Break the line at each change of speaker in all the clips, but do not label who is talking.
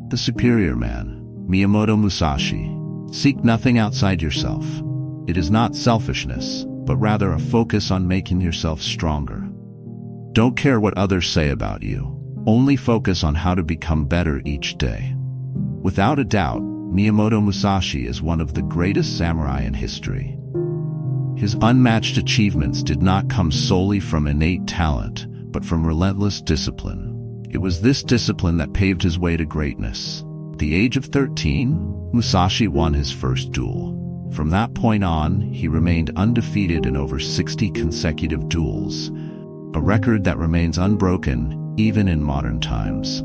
The superior man, Miyamoto Musashi. Seek nothing outside yourself. It is not selfishness, but rather a focus on making yourself stronger. Don't care what others say about you. Only focus on how to become better each day. Without a doubt, Miyamoto Musashi is one of the greatest samurai in history. His unmatched achievements did not come solely from innate talent, but from relentless discipline. It was this discipline that paved his way to greatness. At the age of 13, Musashi won his first duel. From that point on, he remained undefeated in over 60 consecutive duels, a record that remains unbroken even in modern times.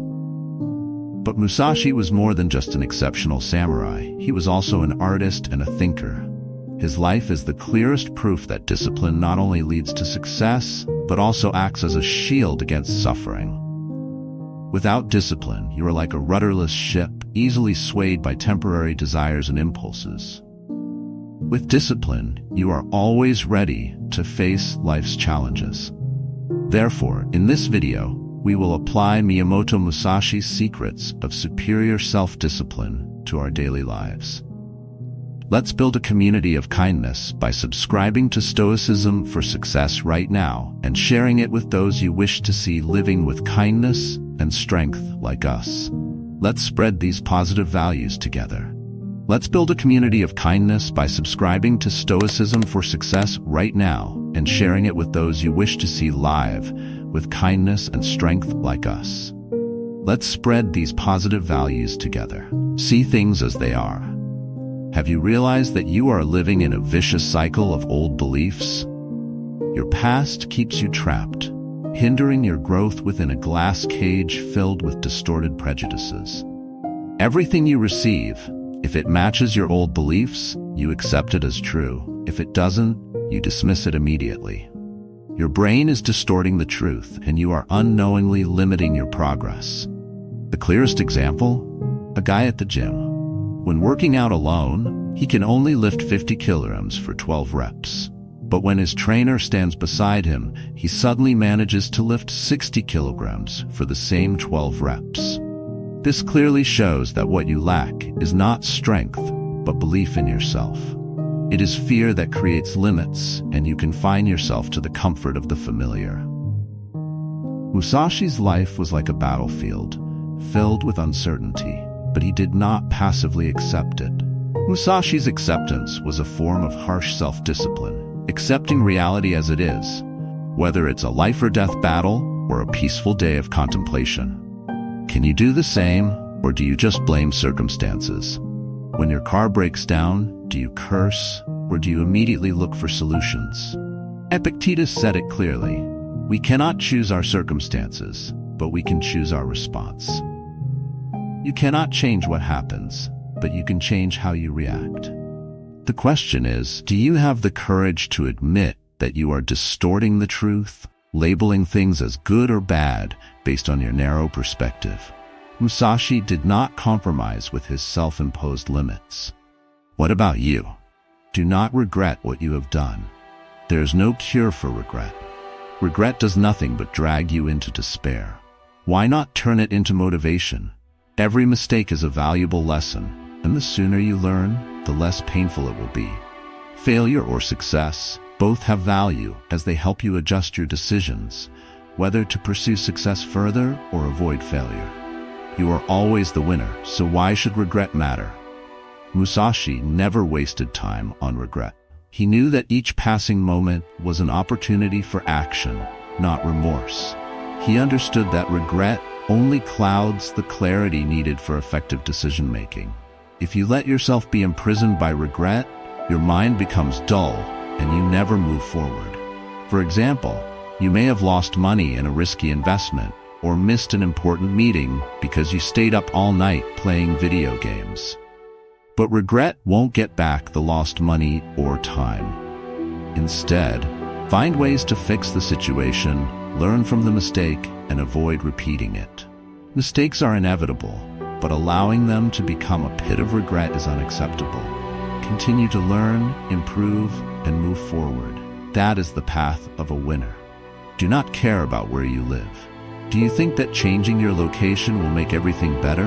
But Musashi was more than just an exceptional samurai. He was also an artist and a thinker. His life is the clearest proof that discipline not only leads to success, but also acts as a shield against suffering. Without discipline, you are like a rudderless ship, easily swayed by temporary desires and impulses. With discipline, you are always ready to face life's challenges. Therefore, in this video, we will apply Miyamoto Musashi's secrets of superior self-discipline to our daily lives. Let's build a community of kindness by subscribing to Stoicism for Success right now and sharing it with those you wish to see living with kindness and strength like us. Let's spread these positive values together. Let's build a community of kindness by subscribing to Stoicism for Success right now and sharing it with those you wish to see live with kindness and strength like us. Let's spread these positive values together. See things as they are. Have you realized that you are living in a vicious cycle of old beliefs? Your past keeps you trapped, hindering your growth within a glass cage filled with distorted prejudices. Everything you receive, if it matches your old beliefs, you accept it as true. If it doesn't, you dismiss it immediately. Your brain is distorting the truth, and you are unknowingly limiting your progress. The clearest example? A guy at the gym. When working out alone, he can only lift 50 kilograms for 12 reps. But when his trainer stands beside him, he suddenly manages to lift 60 kilograms for the same 12 reps. This clearly shows that what you lack is not strength, but belief in yourself. It is fear that creates limits, and you confine yourself to the comfort of the familiar. Musashi's life was like a battlefield, filled with uncertainty, but he did not passively accept it. Musashi's acceptance was a form of harsh self-discipline, accepting reality as it is, whether it's a life-or-death battle or a peaceful day of contemplation. Can you do the same, or do you just blame circumstances? When your car breaks down, do you curse, or do you immediately look for solutions? Epictetus said it clearly: we cannot choose our circumstances, but we can choose our response. You cannot change what happens, but you can change how you react. The question is, do you have the courage to admit that you are distorting the truth, labeling things as good or bad based on your narrow perspective? Musashi did not compromise with his self-imposed limits. What about you? Do not regret what you have done. There is no cure for regret. Regret does nothing but drag you into despair. Why not turn it into motivation? Every mistake is a valuable lesson, and the sooner you learn, the less painful it will be. Failure or success, both have value as they help you adjust your decisions, whether to pursue success further or avoid failure. You are always the winner, so why should regret matter? Musashi never wasted time on regret. He knew that each passing moment was an opportunity for action, not remorse. He understood that regret only clouds the clarity needed for effective decision-making. If you let yourself be imprisoned by regret, your mind becomes dull and you never move forward. For example, you may have lost money in a risky investment or missed an important meeting because you stayed up all night playing video games. But regret won't get back the lost money or time. Instead, find ways to fix the situation, learn from the mistake, and avoid repeating it. Mistakes are inevitable, but allowing them to become a pit of regret is unacceptable. Continue to learn, improve, and move forward. That is the path of a winner. Do not care about where you live. Do you think that changing your location will make everything better?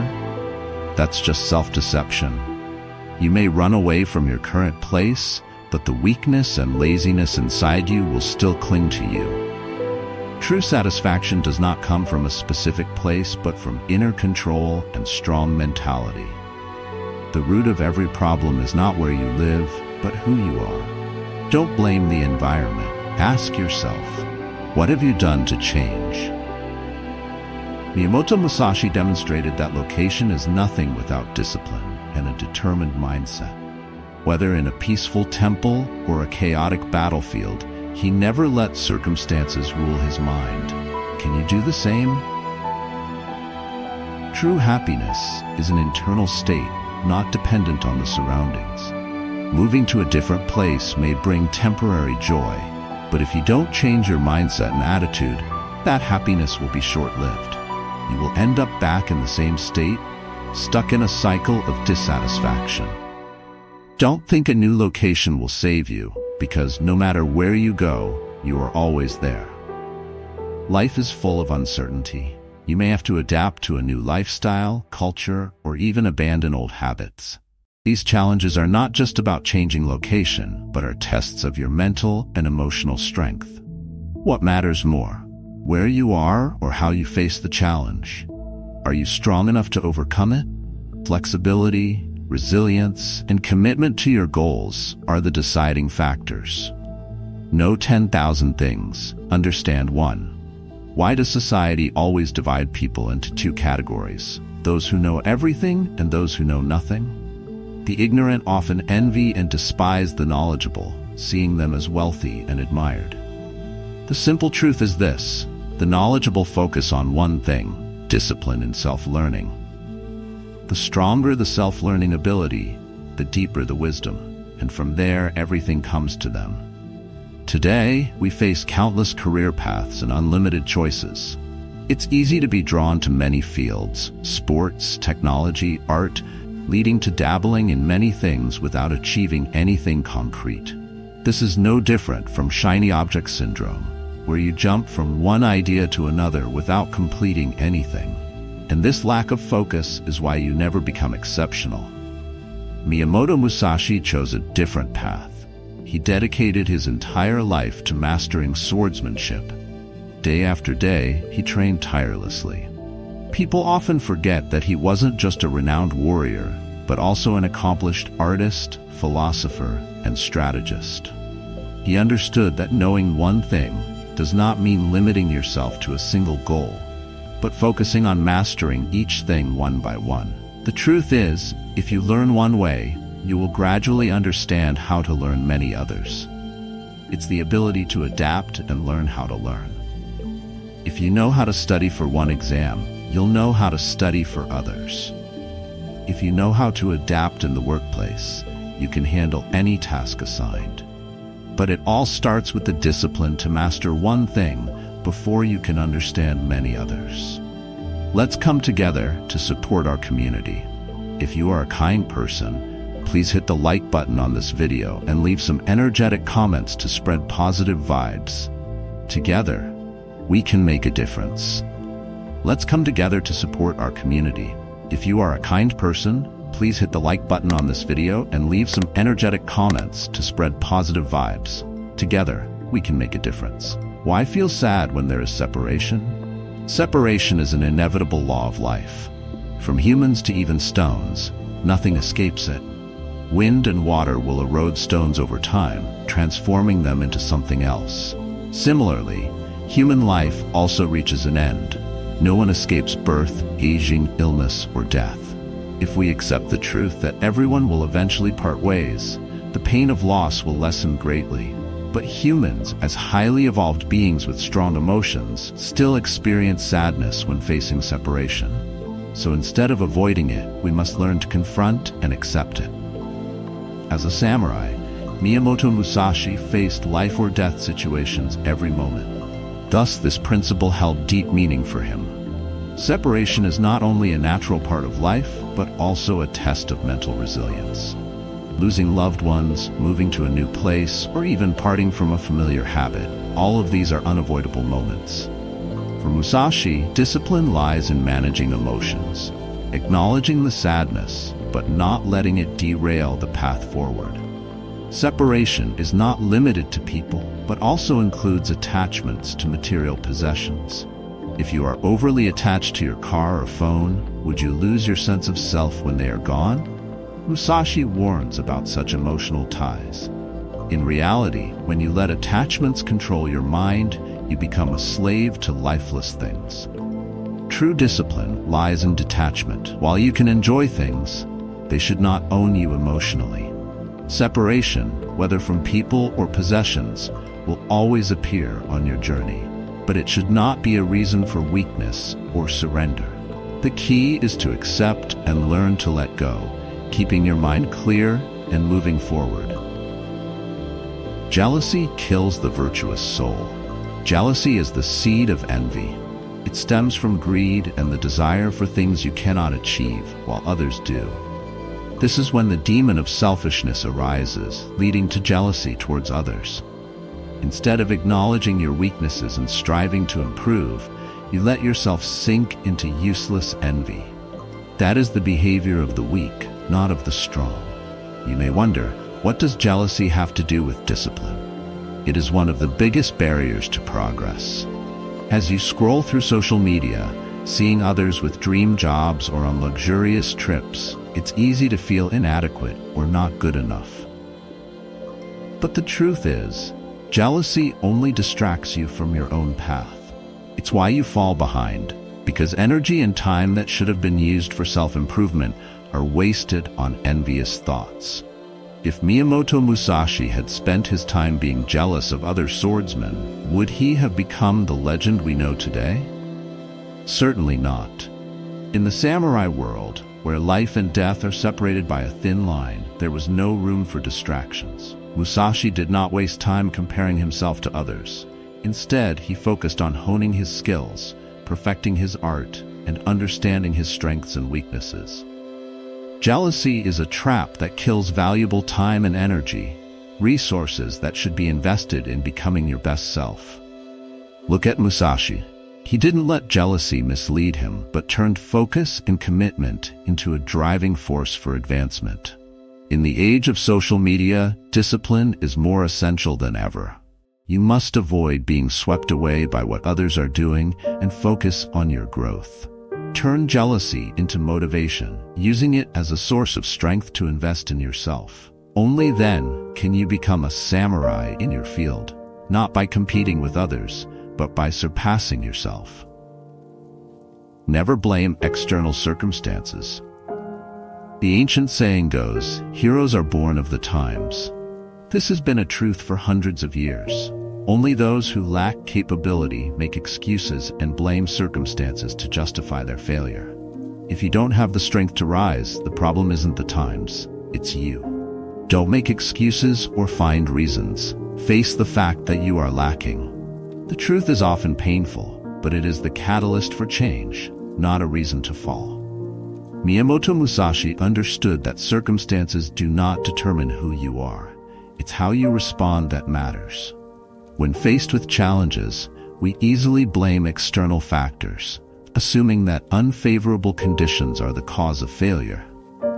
That's just self-deception. You may run away from your current place, but the weakness and laziness inside you will still cling to you. True satisfaction does not come from a specific place, but from inner control and strong mentality. The root of every problem is not where you live, but who you are. Don't blame the environment. Ask yourself, what have you done to change? Miyamoto Musashi demonstrated that location is nothing without discipline and a determined mindset. Whether in a peaceful temple or a chaotic battlefield, he never let circumstances rule his mind. Can you do the same? True happiness is an internal state, not dependent on the surroundings. Moving to a different place may bring temporary joy, but if you don't change your mindset and attitude, that happiness will be short-lived. You will end up back in the same state, stuck in a cycle of dissatisfaction. Don't think a new location will save you, because no matter where you go, you are always there. Life is full of uncertainty. You may have to adapt to a new lifestyle, culture, or even abandon old habits. These challenges are not just about changing location, but are tests of your mental and emotional strength. What matters more, where you are or how you face the challenge? Are you strong enough to overcome it? Flexibility, resilience, and commitment to your goals are the deciding factors. Know 10,000 things. Understand 1. Why does society always divide people into two categories? Those who know everything and those who know nothing? The ignorant often envy and despise the knowledgeable, seeing them as wealthy and admired. The simple truth is this: the knowledgeable focus on one thing, discipline and self-learning. The stronger the self-learning ability, the deeper the wisdom, and from there everything comes to them. Today, we face countless career paths and unlimited choices. It's easy to be drawn to many fields, sports, technology, art, leading to dabbling in many things without achieving anything concrete. This is no different from shiny object syndrome, where you jump from one idea to another without completing anything. And this lack of focus is why you never become exceptional. Miyamoto Musashi chose a different path. He dedicated his entire life to mastering swordsmanship. Day after day, he trained tirelessly. People often forget that he wasn't just a renowned warrior, but also an accomplished artist, philosopher, and strategist. He understood that knowing one thing does not mean limiting yourself to a single goal, but focusing on mastering each thing one by one. The truth is, if you learn one way, you will gradually understand how to learn many others. It's the ability to adapt and learn how to learn. If you know how to study for one exam, you'll know how to study for others. If you know how to adapt in the workplace, you can handle any task assigned. But it all starts with the discipline to master one thing before you can understand many others. Let's come together to support our community. If you are a kind person, please hit the like button on this video and leave some energetic comments to spread positive vibes. Together, we can make a difference. Let's come together to support our community. If you are a kind person, please hit the like button on this video and leave some energetic comments to spread positive vibes. Together, we can make a difference. Why feel sad when there is separation? Separation is an inevitable law of life. From humans to even stones, nothing escapes it. Wind and water will erode stones over time, transforming them into something else. Similarly, human life also reaches an end. No one escapes birth, aging, illness, or death. If we accept the truth that everyone will eventually part ways, the pain of loss will lessen greatly. But humans, as highly evolved beings with strong emotions, still experience sadness when facing separation. So instead of avoiding it, we must learn to confront and accept it. As a samurai, Miyamoto Musashi faced life or death situations every moment. Thus, this principle held deep meaning for him. Separation is not only a natural part of life, but also a test of mental resilience. Losing loved ones, moving to a new place, or even parting from a familiar habit, all of these are unavoidable moments. For Musashi, discipline lies in managing emotions. acknowledging the sadness, but not letting it derail the path forward. Separation is not limited to people, but also includes attachments to material possessions. If you are overly attached to your car or phone, would you lose your sense of self when they are gone? Musashi warns about such emotional ties. In reality, when you let attachments control your mind, you become a slave to lifeless things. True discipline lies in detachment. While you can enjoy things, they should not own you emotionally. Separation, whether from people or possessions, will always appear on your journey, but it should not be a reason for weakness or surrender. The key is to accept and learn to let go, keeping your mind clear and moving forward. Jealousy kills the virtuous soul. Jealousy is the seed of envy. It stems from greed and the desire for things you cannot achieve while others do. This is when the demon of selfishness arises, leading to jealousy towards others. Instead of acknowledging your weaknesses and striving to improve, you let yourself sink into useless envy. That is the behavior of the weak, not of the strong. You may wonder, what does jealousy have to do with discipline? It is one of the biggest barriers to progress. As you scroll through social media, seeing others with dream jobs or on luxurious trips, it's easy to feel inadequate or not good enough. But the truth is, jealousy only distracts you from your own path. It's why you fall behind, because energy and time that should have been used for self-improvement are wasted on envious thoughts. If Miyamoto Musashi had spent his time being jealous of other swordsmen, would he have become the legend we know today? Certainly not. In the samurai world, where life and death are separated by a thin line, there was no room for distractions. Musashi did not waste time comparing himself to others. Instead, he focused on honing his skills, perfecting his art, and understanding his strengths and weaknesses. Jealousy is a trap that kills valuable time and energy, resources that should be invested in becoming your best self. Look at Musashi. He didn't let jealousy mislead him, but turned focus and commitment into a driving force for advancement. In the age of social media, discipline is more essential than ever. You must avoid being swept away by what others are doing and focus on your growth. Turn jealousy into motivation, using it as a source of strength to invest in yourself. Only then can you become a samurai in your field, not by competing with others, but by surpassing yourself. Never blame external circumstances. The ancient saying goes, "Heroes are born of the times." This has been a truth for hundreds of years. Only those who lack capability make excuses and blame circumstances to justify their failure. If you don't have the strength to rise, the problem isn't the times, it's you. Don't make excuses or find reasons. Face the fact that you are lacking. The truth is often painful, but it is the catalyst for change, not a reason to fall. Miyamoto Musashi understood that circumstances do not determine who you are. It's how you respond that matters. When faced with challenges, we easily blame external factors, assuming that unfavorable conditions are the cause of failure.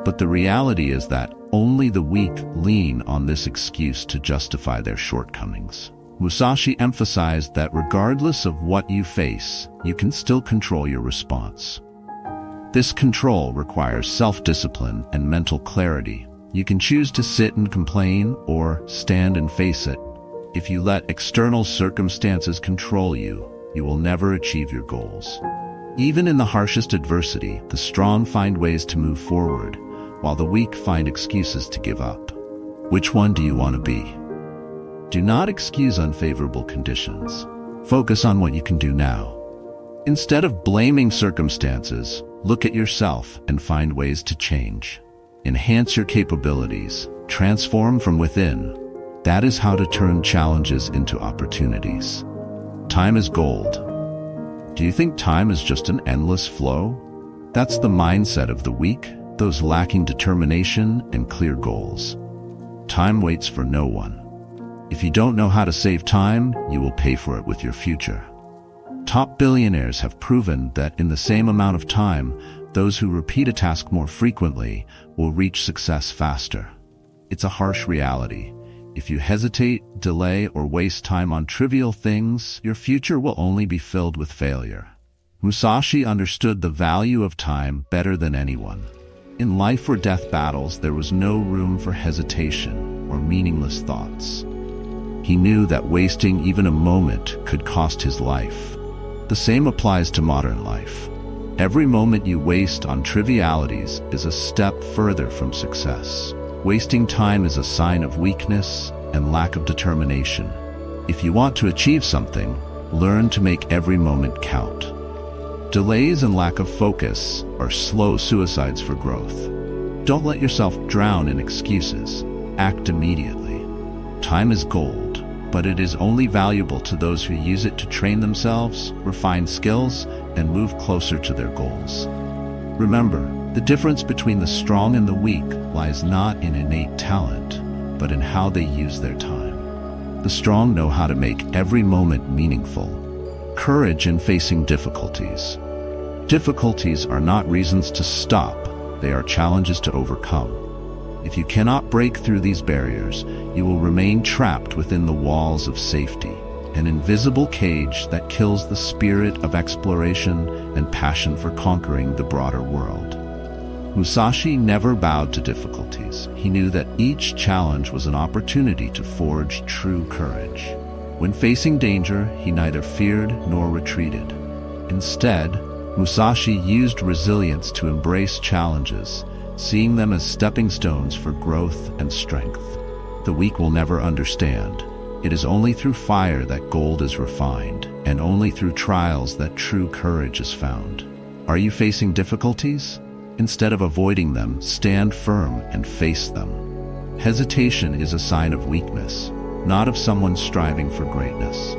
But the reality is that only the weak lean on this excuse to justify their shortcomings. Musashi emphasized that regardless of what you face, you can still control your response. This control requires self-discipline and mental clarity. You can choose to sit and complain or stand and face it. If you let external circumstances control you, you will never achieve your goals. Even in the harshest adversity, the strong find ways to move forward, while the weak find excuses to give up. Which one do you want to be? Do not excuse unfavorable conditions. Focus on what you can do now. Instead of blaming circumstances, look at yourself and find ways to change. Enhance your capabilities. Transform from within. That is how to turn challenges into opportunities. Time is gold. Do you think time is just an endless flow? That's the mindset of the weak, those lacking determination and clear goals. Time waits for no one. If you don't know how to save time, you will pay for it with your future. Top billionaires have proven that in the same amount of time, Those who repeat a task more frequently will reach success faster. It's a harsh reality. If you hesitate, delay, or waste time on trivial things, your future will only be filled with failure. Musashi understood the value of time better than anyone. In life or death battles, there was no room for hesitation or meaningless thoughts. He knew that wasting even a moment could cost his life. The same applies to modern life. Every moment you waste on trivialities is a step further from success. Wasting time is a sign of weakness and lack of determination. If you want to achieve something, learn to make every moment count. Delays and lack of focus are slow suicides for growth. Don't let yourself drown in excuses. Act immediately. Time is gold, but it is only valuable to those who use it to train themselves, refine skills, and move closer to their goals. Remember, the difference between the strong and the weak lies not in innate talent, but in how they use their time. The strong know how to make every moment meaningful. Courage in facing difficulties. Difficulties are not reasons to stop, they are challenges to overcome. If you cannot break through these barriers, you will remain trapped within the walls of safety, an invisible cage that kills the spirit of exploration and passion for conquering the broader world. Musashi never bowed to difficulties. He knew that each challenge was an opportunity to forge true courage. When facing danger, he neither feared nor retreated. Instead, Musashi used resilience to embrace challenges, seeing them as stepping stones for growth and strength. The weak will never understand. It is only through fire that gold is refined, and only through trials that true courage is found. Are you facing difficulties? Instead of avoiding them, stand firm and face them. Hesitation is a sign of weakness, not of someone striving for greatness.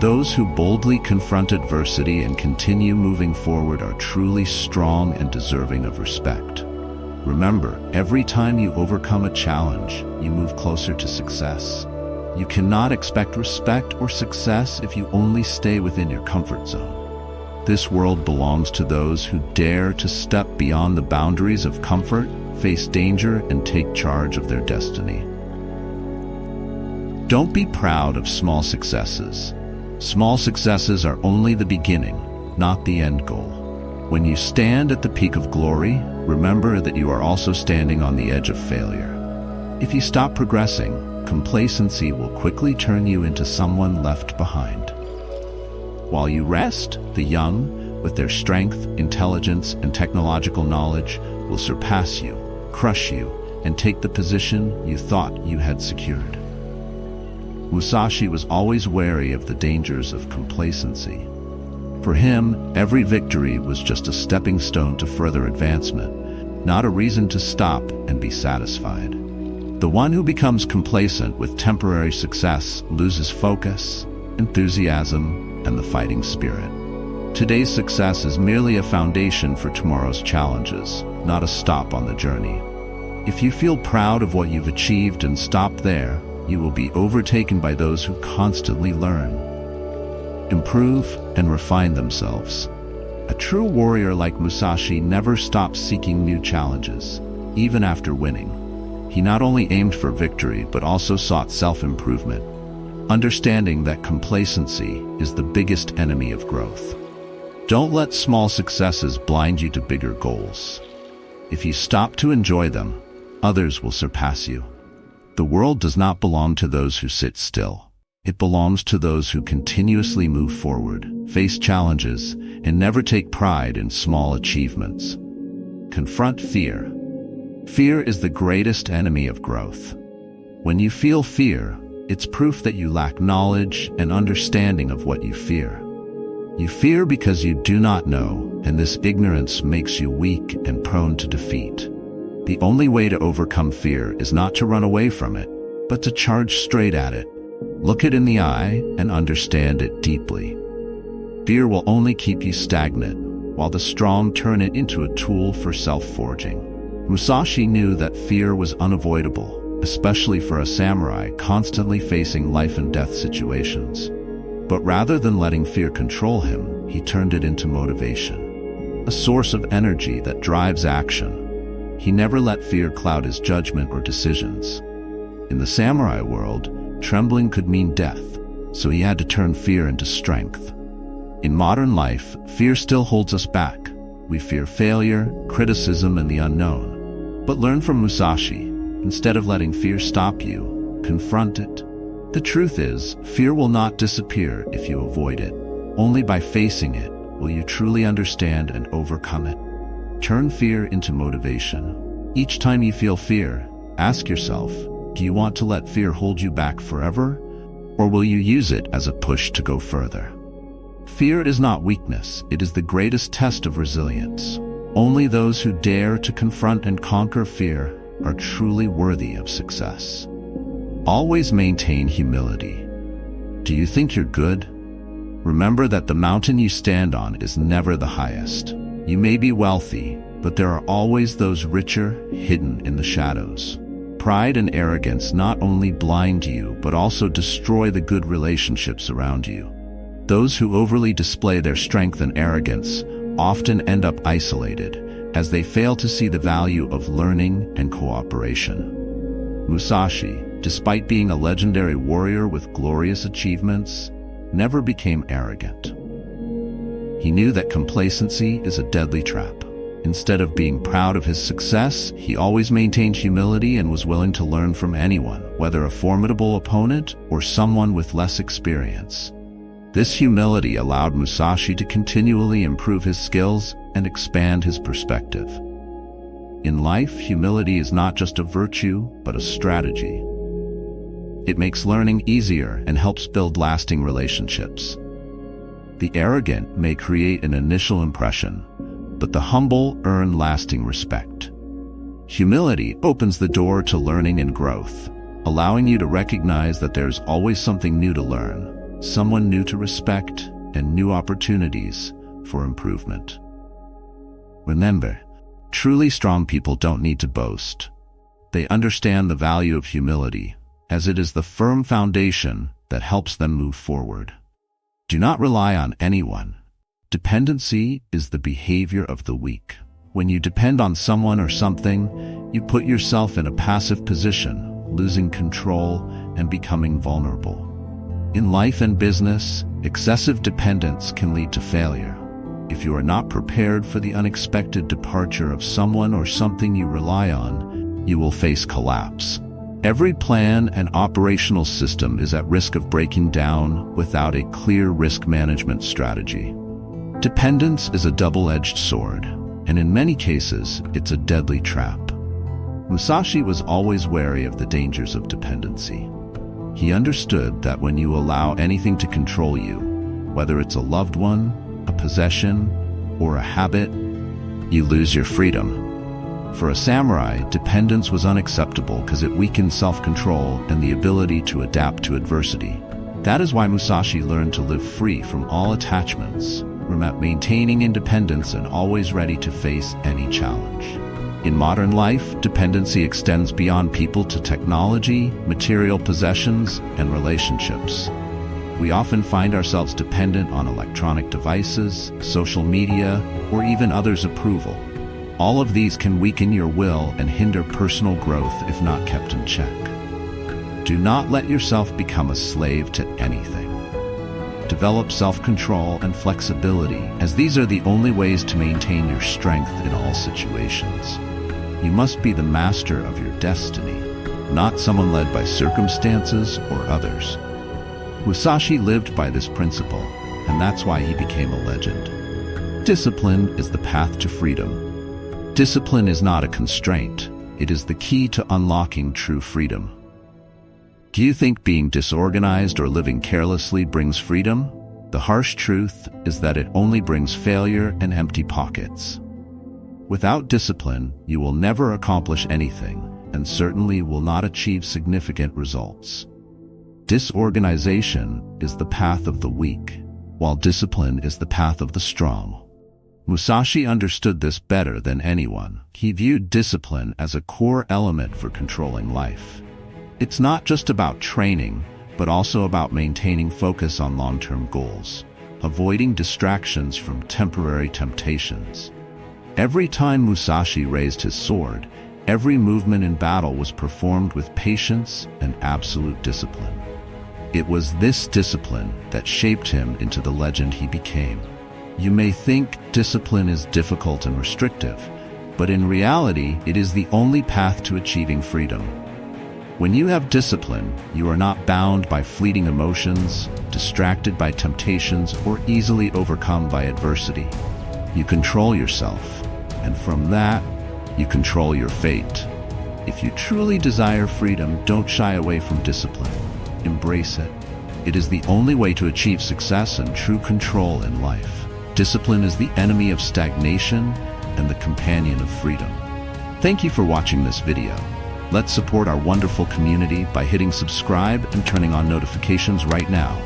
Those who boldly confront adversity and continue moving forward are truly strong and deserving of respect. Remember, every time you overcome a challenge, you move closer to success. You cannot expect respect or success if you only stay within your comfort zone. This world belongs to those who dare to step beyond the boundaries of comfort, face danger, and take charge of their destiny. Don't be proud of small successes. Small successes are only the beginning, not the end goal. When you stand at the peak of glory, remember that you are also standing on the edge of failure. If you stop progressing, complacency will quickly turn you into someone left behind. While you rest, the young, with their strength, intelligence, and technological knowledge, will surpass you, crush you, and take the position you thought you had secured. Musashi was always wary of the dangers of complacency. For him, every victory was just a stepping stone to further advancement, not a reason to stop and be satisfied. The one who becomes complacent with temporary success loses focus, enthusiasm, and the fighting spirit. Today's success is merely a foundation for tomorrow's challenges, not a stop on the journey. If you feel proud of what you've achieved and stop there, you will be overtaken by those who constantly learn, improve, and refine themselves. A true warrior like Musashi never stops seeking new challenges, even after winning. He not only aimed for victory, but also sought self-improvement, understanding that complacency is the biggest enemy of growth. Don't let small successes blind you to bigger goals. If you stop to enjoy them, others will surpass you. The world does not belong to those who sit still. It belongs to those who continuously move forward, face challenges, and never take pride in small achievements. Confront fear. Fear is the greatest enemy of growth. When you feel fear, it's proof that you lack knowledge and understanding of what you fear. You fear because you do not know, and this ignorance makes you weak and prone to defeat. The only way to overcome fear is not to run away from it, but to charge straight at it. Look it in the eye and understand it deeply. Fear will only keep you stagnant, while the strong turn it into a tool for self-forging. Musashi knew that fear was unavoidable, especially for a samurai constantly facing life and death situations. But rather than letting fear control him, he turned it into motivation. a source of energy that drives action. He never let fear cloud his judgment or decisions. In the samurai world, trembling could mean death, so he had to turn fear into strength. In modern life, fear still holds us back. We fear failure, criticism, and the unknown. But learn from Musashi. Instead of letting fear stop you, confront it. The truth is, fear will not disappear if you avoid it. Only by facing it will you truly understand and overcome it. Turn fear into motivation. Each time you feel fear, ask yourself, do you want to let fear hold you back forever? Or will you use it as a push to go further? Fear is not weakness, it is the greatest test of resilience. Only those who dare to confront and conquer fear are truly worthy of success. Always maintain humility. Do you think you're good? Remember that the mountain you stand on is never the highest. You may be wealthy, but there are always those richer, hidden in the shadows. Pride and arrogance not only blind you, but also destroy the good relationships around you. Those who overly display their strength and arrogance often end up isolated, as they fail to see the value of learning and cooperation. Musashi, despite being a legendary warrior with glorious achievements, never became arrogant. He knew that complacency is a deadly trap. Instead of being proud of his success, he always maintained humility and was willing to learn from anyone, whether a formidable opponent or someone with less experience. This humility allowed Musashi to continually improve his skills and expand his perspective. In life, humility is not just a virtue, but a strategy. It makes learning easier and helps build lasting relationships. The arrogant may create an initial impression, but the humble earn lasting respect. Humility opens the door to learning and growth, allowing you to recognize that there's always something new to learn, someone new to respect, and new opportunities for improvement. Remember, truly strong people don't need to boast. They understand the value of humility, as it is the firm foundation that helps them move forward. Do not rely on anyone. Dependency is the behavior of the weak. When you depend on someone or something, you put yourself in a passive position, losing control and becoming vulnerable. In life and business, excessive dependence can lead to failure. If you are not prepared for the unexpected departure of someone or something you rely on, you will face collapse. Every plan and operational system is at risk of breaking down without a clear risk management strategy. Dependence is a double-edged sword, and in many cases, it's a deadly trap. Musashi was always wary of the dangers of dependency. He understood that when you allow anything to control you, whether it's a loved one, a possession, or a habit, you lose your freedom. For a samurai, dependence was unacceptable because it weakened self-control and the ability to adapt to adversity. That is why Musashi learned to live free from all attachments, maintaining independence and always ready to face any challenge. In modern life, dependency extends beyond people to technology, material possessions, and relationships. We often find ourselves dependent on electronic devices, social media, or even others' approval. All of these can weaken your will and hinder personal growth if not kept in check. Do not let yourself become a slave to anything. Develop self-control and flexibility, as these are the only ways to maintain your strength in all situations. You must be the master of your destiny, not someone led by circumstances or others. Musashi lived by this principle, and that's why he became a legend. Discipline is the path to freedom. Discipline is not a constraint. It is the key to unlocking true freedom. Do you think being disorganized or living carelessly brings freedom? The harsh truth is that it only brings failure and empty pockets. Without discipline, you will never accomplish anything, and certainly will not achieve significant results. Disorganization is the path of the weak, while discipline is the path of the strong. Musashi understood this better than anyone. He viewed discipline as a core element for controlling life. It's not just about training, but also about maintaining focus on long-term goals. avoiding distractions from temporary temptations. Every time Musashi raised his sword, every movement in battle was performed with patience and absolute discipline. It was this discipline that shaped him into the legend he became. You may think discipline is difficult and restrictive, but in reality, it is the only path to achieving freedom. When you have discipline, you are not bound by fleeting emotions, distracted by temptations, or easily overcome by adversity. You control yourself, and from that, you control your fate. If you truly desire freedom, don't shy away from discipline. Embrace it. It is the only way to achieve success and true control in life. Discipline is the enemy of stagnation and the companion of freedom. Thank you for watching this video. Let's support our wonderful community by hitting subscribe and turning on notifications right now.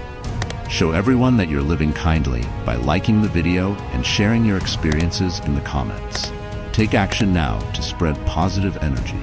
Show everyone that you're living kindly by liking the video and sharing your experiences in the comments. Take action now to spread positive energy.